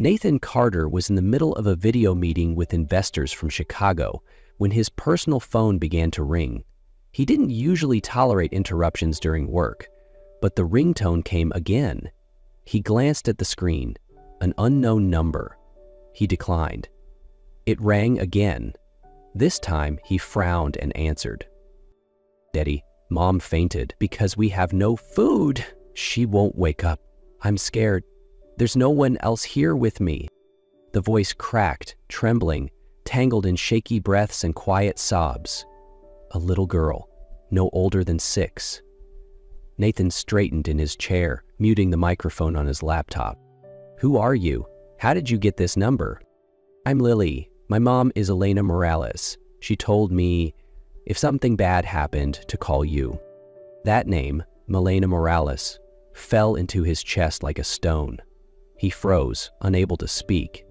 Nathan Carter was in the middle of a video meeting with investors from Chicago when his personal phone began to ring. He didn't usually tolerate interruptions during work, but the ringtone came again. He glanced at the screen. An unknown number. He declined. It rang again. This time, he frowned and answered. "Daddy, Mom fainted because we have no food. She won't wake up. I'm scared. There's no one else here with me." The voice cracked, trembling, tangled in shaky breaths and quiet sobs. A little girl, no older than 6. Nathan straightened in his chair, muting the microphone on his laptop. "Who are you? How did you get this number?" "I'm Lily. My mom is Elena Morales. She told me if something bad happened to call you." That name, Milena Morales, fell into his chest like a stone. He froze, unable to speak.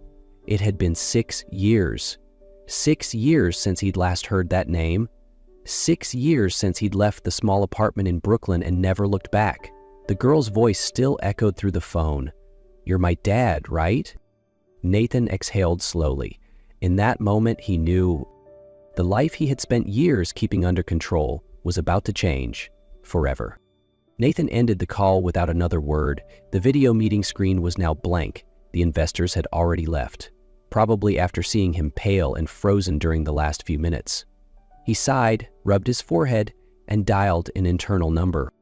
It had been 6 years. 6 years since he'd last heard that name. 6 years since he'd left the small apartment in Brooklyn and never looked back. The girl's voice still echoed through the phone. "You're my dad, right?" Nathan exhaled slowly. In that moment, he knew the life he had spent years keeping under control was about to change forever. Nathan ended the call without another word. The video meeting screen was now blank. The investors had already left, probably after seeing him pale and frozen during the last few minutes. He sighed, rubbed his forehead, and dialed an internal number.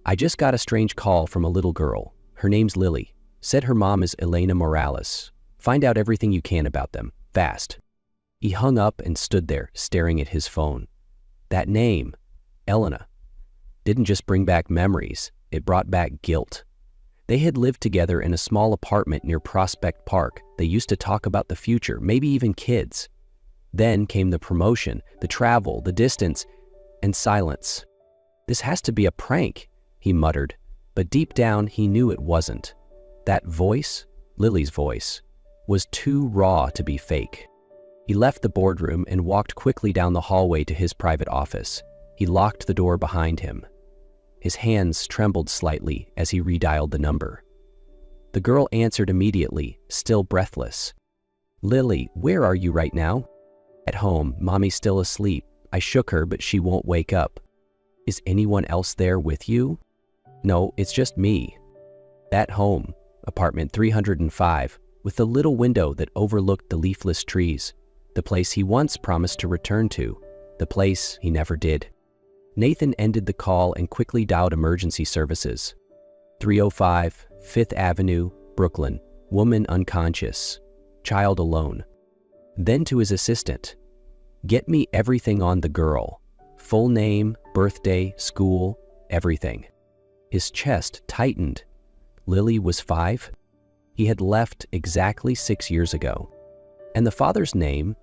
"I just got a strange call from a little girl. Her name's Lily. Said her mom is Elena Morales. Find out everything you can about them, fast." He hung up and stood there, staring at his phone. That name, Elena, didn't just bring back memories, it brought back guilt. They had lived together in a small apartment near Prospect Park. They used to talk about the future, maybe even kids. Then came the promotion, the travel, the distance, and silence. "This has to be a prank," he muttered, but deep down he knew it wasn't. That voice, Lily's voice, was too raw to be fake. He left the boardroom and walked quickly down the hallway to his private office. He locked the door behind him. His hands trembled slightly as he redialed the number. The girl answered immediately, still breathless. "Lily, where are you right now?" "At home. Mommy's still asleep. I shook her, but she won't wake up." "Is anyone else there with you?" "No, it's just me." At home, apartment 305, with the little window that overlooked the leafless trees. The place he once promised to return to. The place he never did. Nathan ended the call and quickly dialed emergency services. 305, 5th Avenue, Brooklyn. Woman unconscious. Child alone. Then to his assistant. "Get me everything on the girl. Full name, birthday, school, everything." His chest tightened. Lily was 5? He had left exactly 6 years ago. And the father's name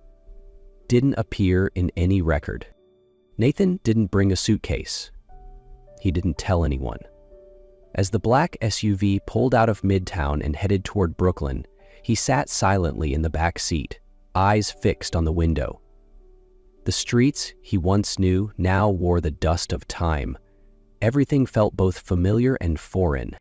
didn't appear in any record. Nathan didn't bring a suitcase. He didn't tell anyone. As the black SUV pulled out of Midtown and headed toward Brooklyn, he sat silently in the back seat, eyes fixed on the window. The streets he once knew now wore the dust of time. Everything felt both familiar and foreign.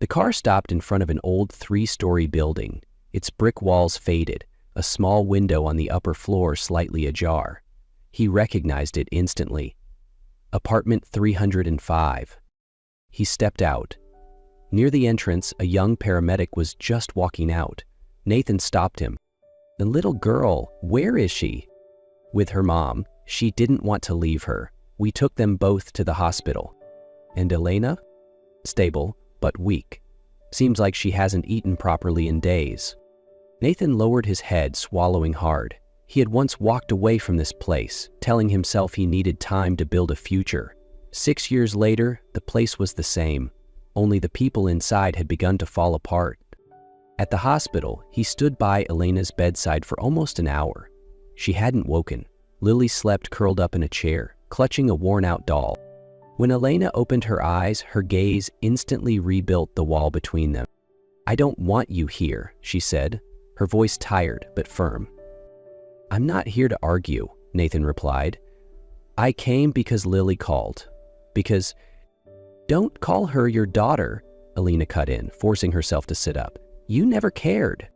The car stopped in front of an old 3-story building, its brick walls faded, a small window on the upper floor slightly ajar. He recognized it instantly. Apartment 305. He stepped out. Near the entrance, a young paramedic was just walking out. Nathan stopped him. "The little girl, where is she?" "With her mom. She didn't want to leave her. We took them both to the hospital." "And Elena?" "Stable, but weak. Seems like she hasn't eaten properly in days." Nathan lowered his head, swallowing hard. He had once walked away from this place, telling himself he needed time to build a future. 6 years later, the place was the same, only the people inside had begun to fall apart. At the hospital, he stood by Elena's bedside for almost an hour. She hadn't woken. Lily slept curled up in a chair, clutching a worn-out doll. When Elena opened her eyes, her gaze instantly rebuilt the wall between them. "I don't want you here," she said, her voice tired but firm. "I'm not here to argue," Nathan replied. "I came because Lily called. Because—" "Don't call her your daughter," Elena cut in, forcing herself to sit up. "You never cared."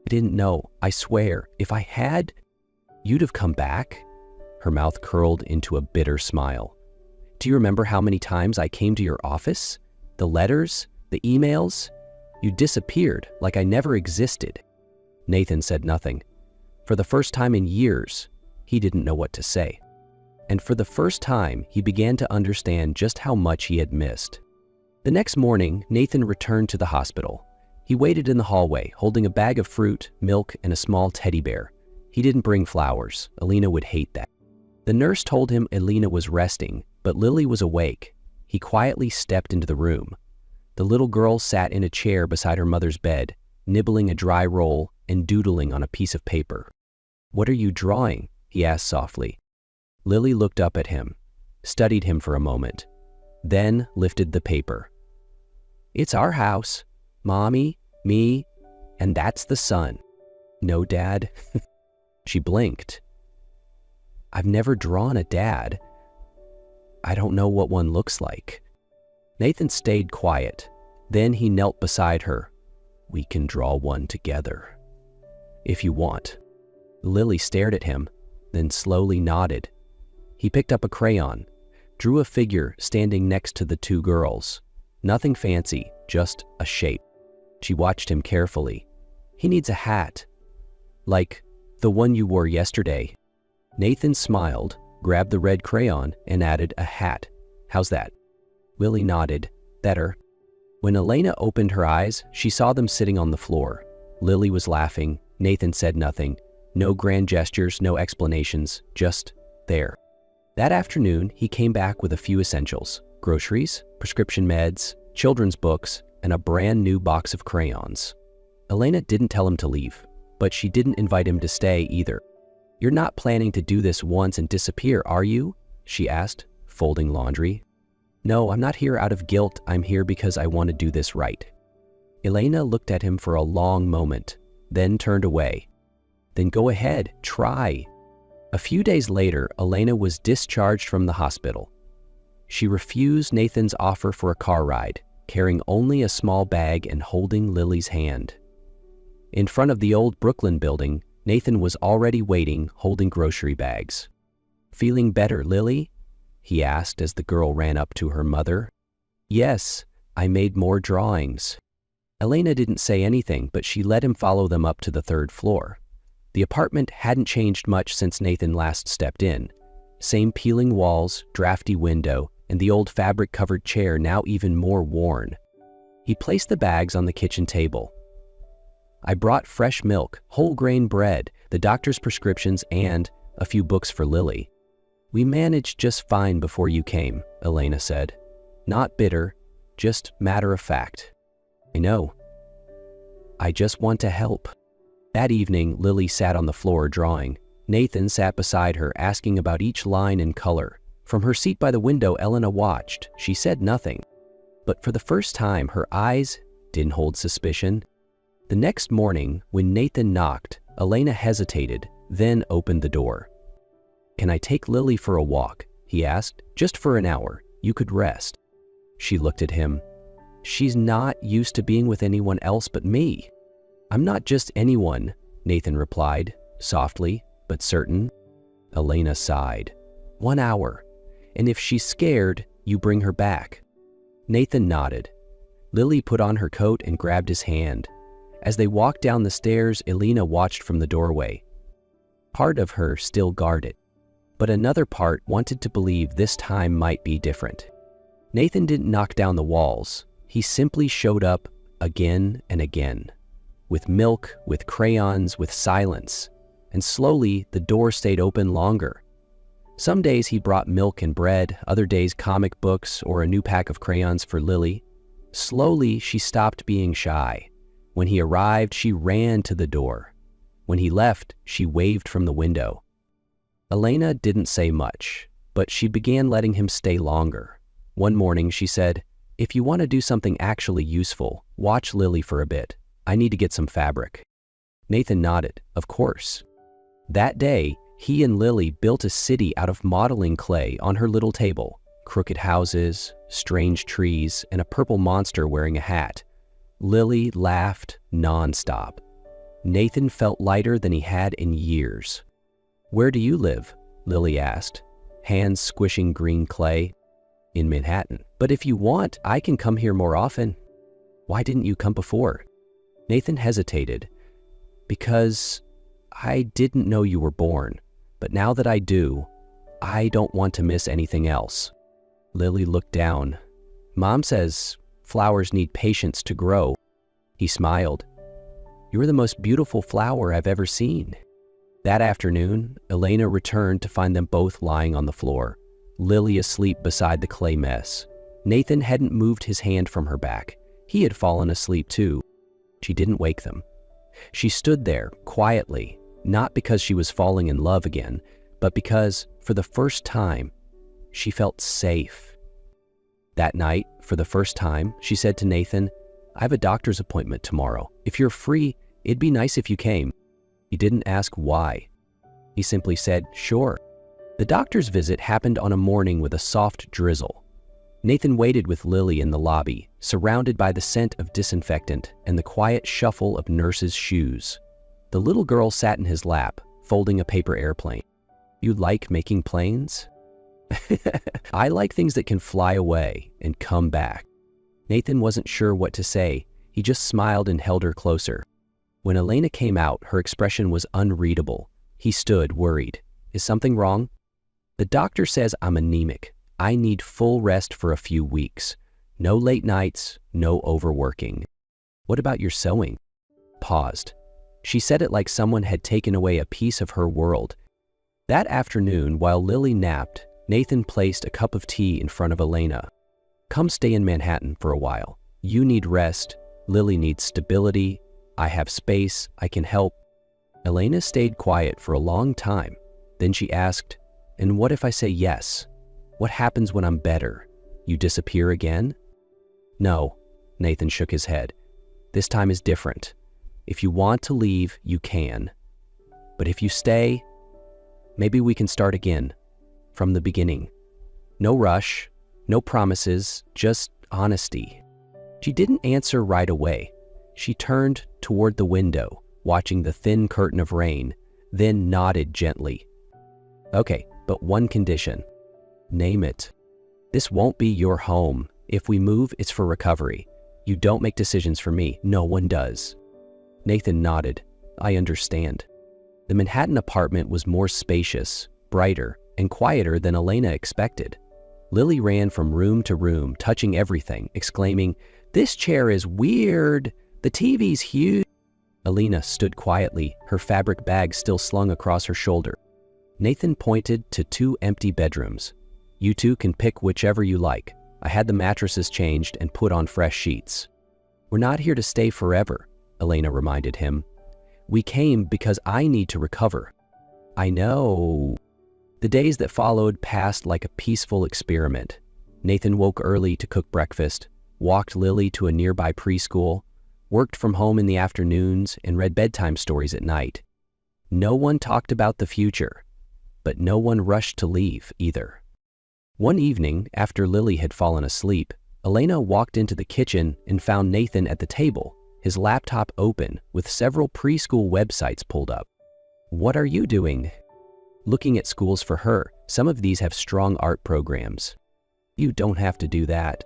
I didn't know. I swear, if I had, you'd have come back?" Her mouth curled into a bitter smile. "Do you remember how many times I came to your office? The letters, the emails? You disappeared like I never existed." Nathan said nothing. For the first time in years, he didn't know what to say. And for the first time, he began to understand just how much he had missed. The next morning, Nathan returned to the hospital. He waited in the hallway, holding a bag of fruit, milk, and a small teddy bear. He didn't bring flowers. Alina would hate that. The nurse told him Alina was resting, but Lily was awake. He quietly stepped into the room. The little girl sat in a chair beside her mother's bed, nibbling a dry roll and doodling on a piece of paper. "What are you drawing?" he asked softly. Lily looked up at him, studied him for a moment, then lifted the paper. "It's our house. Mommy, me, and that's the sun." "No, Dad." She blinked. "I've never drawn a dad. I don't know what one looks like." Nathan stayed quiet. Then he knelt beside her. "We can draw one together, if you want." Lily stared at him, then slowly nodded. He picked up a crayon, drew a figure standing next to the two girls. Nothing fancy, just a shape. She watched him carefully. "He needs a hat. Like the one you wore yesterday." Nathan smiled, grabbed the red crayon, and added a hat. "How's that?" Lily nodded. "Better." When Elena opened her eyes, she saw them sitting on the floor. Lily was laughing. Nathan said nothing. No grand gestures, no explanations, just there. That afternoon, he came back with a few essentials: groceries, prescription meds, children's books, and a brand new box of crayons. Elena didn't tell him to leave, but she didn't invite him to stay either. "You're not planning to do this once and disappear, are you?" she asked, folding laundry. "No, I'm not here out of guilt. I'm here because I want to do this right." Elena looked at him for a long moment, then turned away. "Then go ahead, try." A few days later, Elena was discharged from the hospital. She refused Nathan's offer for a car ride, carrying only a small bag and holding Lily's hand. In front of the old Brooklyn building, Nathan was already waiting, holding grocery bags. "Feeling better, Lily?" he asked as the girl ran up to her mother. "Yes, I made more drawings." Elena didn't say anything, but she let him follow them up to the third floor. The apartment hadn't changed much since Nathan last stepped in. Same peeling walls, drafty window, and the old fabric-covered chair now even more worn. He placed the bags on the kitchen table. "I brought fresh milk, whole grain bread, the doctor's prescriptions, and a few books for Lily. We managed just fine before you came," Elena said. "Not bitter, just matter of fact." "I know. I just want to help." That evening, Lily sat on the floor drawing. Nathan sat beside her, asking about each line and color. From her seat by the window, Elena watched. She said nothing. But for the first time, her eyes didn't hold suspicion. The next morning, when Nathan knocked, Elena hesitated, then opened the door. "Can I take Lily for a walk?" he asked. "Just for an hour. You could rest." She looked at him. "She's not used to being with anyone else but me." "I'm not just anyone," Nathan replied, softly but certain. Elena sighed. "1 hour. And if she's scared, you bring her back." Nathan nodded. Lily put on her coat and grabbed his hand. As they walked down the stairs, Elena watched from the doorway. Part of her still guarded, but another part wanted to believe this time might be different. Nathan didn't knock down the walls. He simply showed up again and again. With milk, with crayons, with silence. And slowly, the door stayed open longer. Some days he brought milk and bread, other days comic books or a new pack of crayons for Lily. Slowly, she stopped being shy. When he arrived, she ran to the door. When he left, she waved from the window. Elena didn't say much, but she began letting him stay longer. One morning, she said, "If you want to do something actually useful, watch Lily for a bit. I need to get some fabric." Nathan nodded, "Of course." That day, he and Lily built a city out of modeling clay on her little table. Crooked houses, strange trees, and a purple monster wearing a hat. Lily laughed nonstop. Nathan felt lighter than he had in years. "Where do you live?" Lily asked, hands squishing green clay. "In Manhattan. But if you want, I can come here more often." "Why didn't you come before?" Nathan hesitated. "Because I didn't know you were born, but now that I do, I don't want to miss anything else." Lily looked down. "Mom says flowers need patience to grow." He smiled. "You're the most beautiful flower I've ever seen." That afternoon, Elena returned to find them both lying on the floor, Lily asleep beside the clay mess. Nathan hadn't moved his hand from her back. He had fallen asleep too. She didn't wake them. She stood there, quietly, not because she was falling in love again, but because, for the first time, she felt safe. That night, for the first time, she said to Nathan, "I have a doctor's appointment tomorrow. If you're free, it'd be nice if you came." He didn't ask why. He simply said, "Sure." The doctor's visit happened on a morning with a soft drizzle. Nathan waited with Lily in the lobby, surrounded by the scent of disinfectant and the quiet shuffle of nurses' shoes. The little girl sat in his lap, folding a paper airplane. "You like making planes?" "I like things that can fly away and come back." Nathan wasn't sure what to say. He just smiled and held her closer. When Elena came out, her expression was unreadable. He stood, worried. "Is something wrong?" "The doctor says I'm anemic. I need full rest for a few weeks. No late nights, no overworking." "What about your sewing?" Paused. She said it like someone had taken away a piece of her world. That afternoon, while Lily napped, Nathan placed a cup of tea in front of Elena. "Come stay in Manhattan for a while. You need rest. Lily needs stability. I have space. I can help." Elena stayed quiet for a long time. Then she asked, "And what if I say yes? What happens when I'm better? You disappear again?" "No," Nathan shook his head. "This time is different. If you want to leave, you can. But if you stay, maybe we can start again, from the beginning. No rush, no promises, just honesty." She didn't answer right away. She turned toward the window, watching the thin curtain of rain, then nodded gently. "Okay, but one condition." "Name it." "This won't be your home. If we move, it's for recovery. You don't make decisions for me. No one does." Nathan nodded. "I understand." The Manhattan apartment was more spacious, brighter, and quieter than Elena expected. Lily ran from room to room, touching everything, exclaiming, "This chair is weird. The TV's huge." Elena stood quietly, her fabric bag still slung across her shoulder. Nathan pointed to 2 empty bedrooms. "You two can pick whichever you like. I had the mattresses changed and put on fresh sheets." "We're not here to stay forever," Elena reminded him. "We came because I need to recover." "I know." The days that followed passed like a peaceful experiment. Nathan woke early to cook breakfast, walked Lily to a nearby preschool, worked from home in the afternoons, and read bedtime stories at night. No one talked about the future, but no one rushed to leave either. One evening, after Lily had fallen asleep, Elena walked into the kitchen and found Nathan at the table, his laptop open with several preschool websites pulled up. "What are you doing?" "Looking at schools for her. Some of these have strong art programs." "You don't have to do that."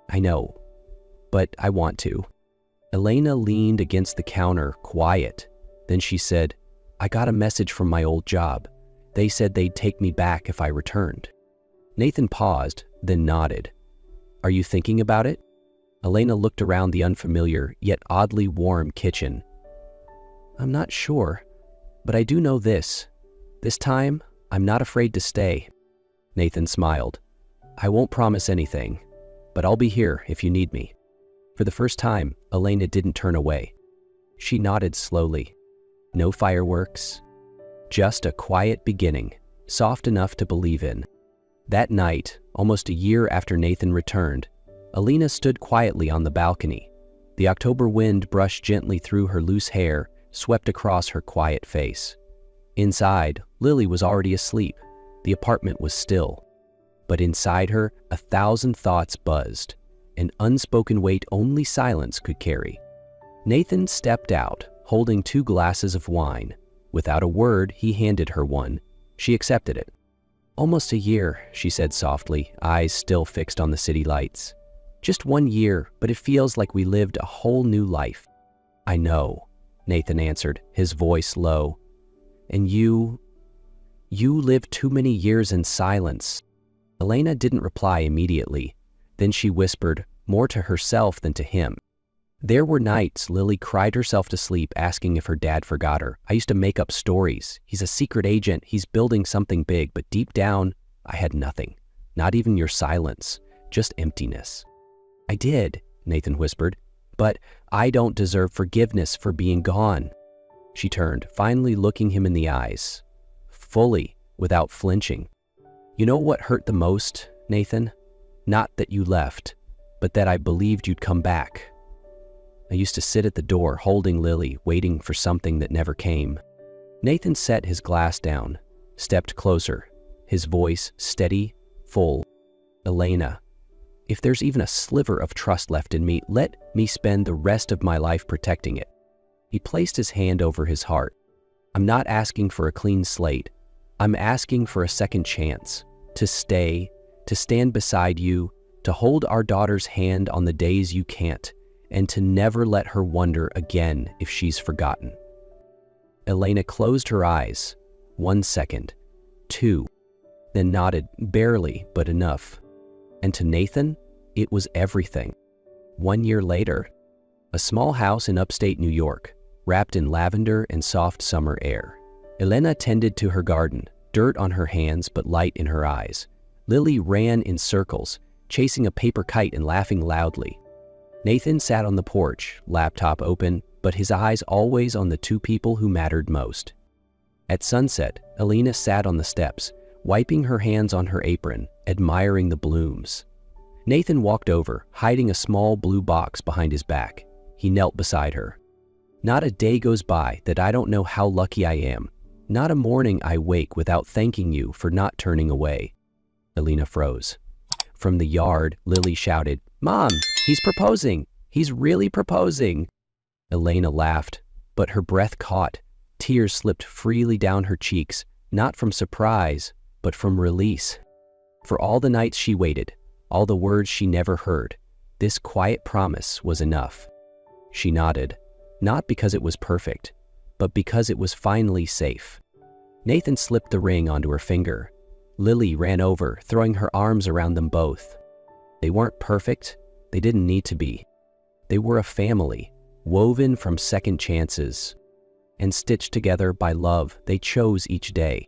"I know, but I want to." Elena leaned against the counter, quiet. Then she said, "I got a message from my old job. They said they'd take me back if I returned." Nathan paused, then nodded. "Are you thinking about it?" Elena looked around the unfamiliar, yet oddly warm kitchen. "I'm not sure, but I do know this. This time, I'm not afraid to stay." Nathan smiled. "I won't promise anything, but I'll be here if you need me." For the first time, Elena didn't turn away. She nodded slowly. No fireworks, just a quiet beginning, soft enough to believe in. That night, almost a year after Nathan returned, Elena stood quietly on the balcony. The October wind brushed gently through her loose hair, swept across her quiet face. Inside, Lily was already asleep. The apartment was still. But inside her, 1,000 thoughts buzzed, an unspoken weight only silence could carry. Nathan stepped out, holding 2 glasses of wine. Without a word, he handed her one. She accepted it. "Almost a year," she said softly, eyes still fixed on the city lights. "Just 1 year, but it feels like we lived a whole new life." "I know," Nathan answered, his voice low. "And you lived too many years in silence." Elena didn't reply immediately. Then she whispered, more to herself than to him. "There were nights Lily cried herself to sleep asking if her dad forgot her. I used to make up stories. He's a secret agent, he's building something big, but deep down, I had nothing. Not even your silence, just emptiness." "I did," Nathan whispered, "but I don't deserve forgiveness for being gone." She turned, finally looking him in the eyes, fully, without flinching. "You know what hurt the most, Nathan? Not that you left, but that I believed you'd come back. I used to sit at the door holding Lily, waiting for something that never came." Nathan set his glass down, stepped closer, his voice steady, full. "Elena, if there's even a sliver of trust left in me, let me spend the rest of my life protecting it." He placed his hand over his heart. "I'm not asking for a clean slate. I'm asking for a second chance, to stay, to stand beside you, to hold our daughter's hand on the days you can't, and to never let her wonder again if she's forgotten." Elena closed her eyes. 1 second, 2, then nodded, barely, but enough. And to Nathan, it was everything. 1 year later, a small house in upstate New York, wrapped in lavender and soft summer air. Elena tended to her garden, dirt on her hands but light in her eyes. Lily ran in circles, chasing a paper kite and laughing loudly. Nathan sat on the porch, laptop open, but his eyes always on the 2 people who mattered most. At sunset, Elena sat on the steps, wiping her hands on her apron, admiring the blooms. Nathan walked over, hiding a small blue box behind his back. He knelt beside her. "Not a day goes by that I don't know how lucky I am. Not a morning I wake without thanking you for not turning away." Elena froze. From the yard, Lily shouted, "Mom, he's proposing! He's really proposing!" Elena laughed, but her breath caught. Tears slipped freely down her cheeks, not from surprise, but from release. For all the nights she waited, all the words she never heard, this quiet promise was enough. She nodded, not because it was perfect, but because it was finally safe. Nathan slipped the ring onto her finger. Lily ran over, throwing her arms around them both. They weren't perfect. They didn't need to be. They were a family, woven from second chances, and stitched together by love they chose each day.